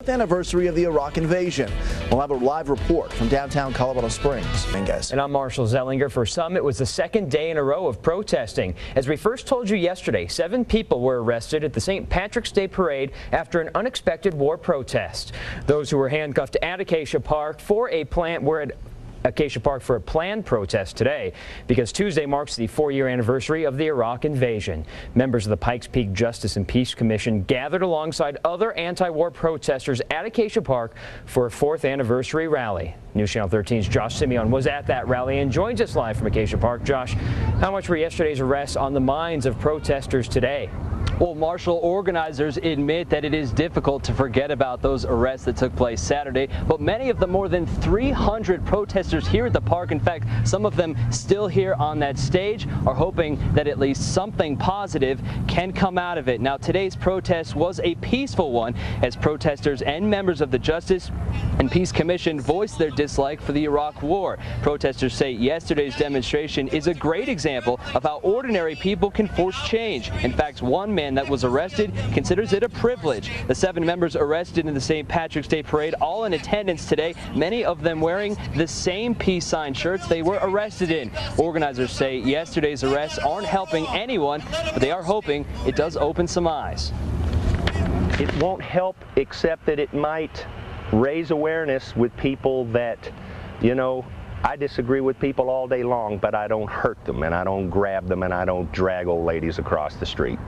Anniversary of the Iraq invasion. We'll have a live report from downtown Colorado Springs. And I'm Marshall Zellinger. For some, it was the second day in a row of protesting. As we first told you yesterday, 7 people were arrested at the St. Patrick's Day parade after an unexpected war protest. Those who were handcuffed at Acacia Park for a planned protest today because Tuesday marks the 4-year anniversary of the Iraq invasion. Members of the Pikes Peak Justice and Peace Commission gathered alongside other anti-war protesters at Acacia Park for a 4th anniversary rally. News Channel 13's Josh Simeon was at that rally and joins us live from Acacia Park. Josh, how much were yesterday's arrests on the minds of protesters today? Well, Marshall, organizers admit that it is difficult to forget about those arrests that took place Saturday, but many of the more than 300 protesters here at the park, in fact, some of them still here on that stage, are hoping that at least something positive can come out of it. Now, today's protest was a peaceful one as protesters and members of the Justice and Peace Commission voiced their dislike for the Iraq War. Protesters say yesterday's demonstration is a great example of how ordinary people can force change. In fact, one man that was arrested considers it a privilege. The 7 members arrested in the St. Patrick's Day parade all in attendance today, many of them wearing the same peace sign shirts they were arrested in. Organizers say yesterday's arrests aren't helping anyone, but they are hoping it does open some eyes. It won't help except that it might raise awareness with people that, you know, I disagree with people all day long, but I don't hurt them and I don't grab them and I don't drag old ladies across the street.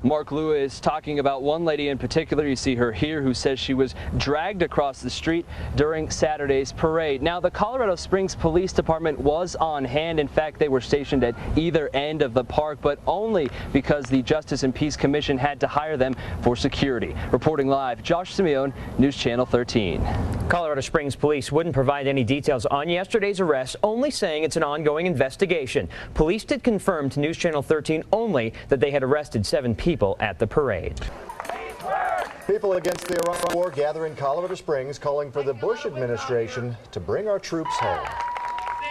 Mark Lewis talking about one lady in particular, you see her here, who says she was dragged across the street during Saturday's parade. Now, the Colorado Springs Police Department was on hand. In fact, they were stationed at either end of the park, but only because the Justice and Peace Commission had to hire them for security. Reporting live, Josh Simeon, News Channel 13. Colorado Springs Police wouldn't provide any details on yesterday's arrest, only saying it's an ongoing investigation. Police did confirm to News Channel 13 only that they had arrested 7 people at the parade. People against the Iraq War gather in Colorado Springs, calling for the Bush administration to bring our troops home.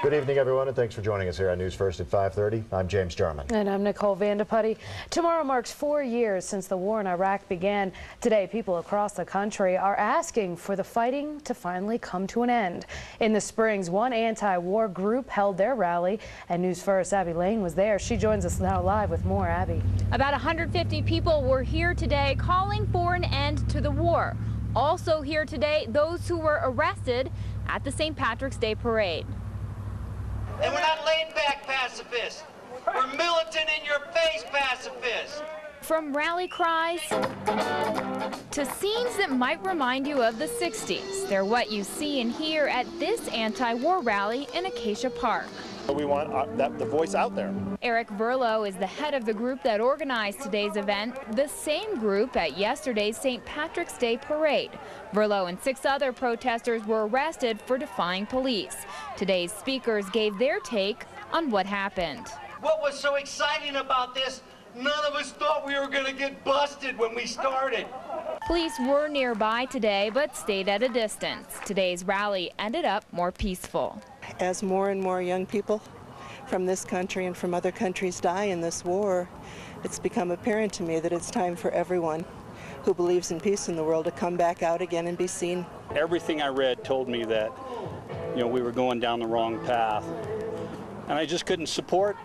Good evening, everyone, and thanks for joining us here on News First at 5:30. I'm James Jarman. And I'm Nicole Vandeputty. Tomorrow marks 4 years since the war in Iraq began. Today, people across the country are asking for the fighting to finally come to an end. In the Springs, one anti-war group held their rally, and News First Abby Lane was there. She joins us now live with more. Abby. About 150 people were here today calling for an end to the war. Also here today, those who were arrested at the St. Patrick's Day parade. And we're not laid-back pacifists. We're militant in-your-face pacifists. From rally cries to scenes that might remind you of the 60s, they're what you see and hear at this anti-war rally in Acacia Park. We want the voice out there. Eric Verlo is the head of the group that organized today's event, the same group at yesterday's St. Patrick's Day parade. Verlo and 6 other protesters were arrested for defying police. Today's speakers gave their take on what happened. What was so exciting about this, none of us thought we were going to get busted when we started. Police were nearby today but stayed at a distance. Today's rally ended up more peaceful. As more and more young people from this country and from other countries die in this war, it's become apparent to me that it's time for everyone who believes in peace in the world to come back out again and be seen. Everything I read told me that, you know, we were going down the wrong path, and I just couldn't support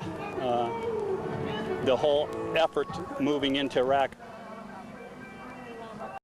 the whole effort moving into Iraq.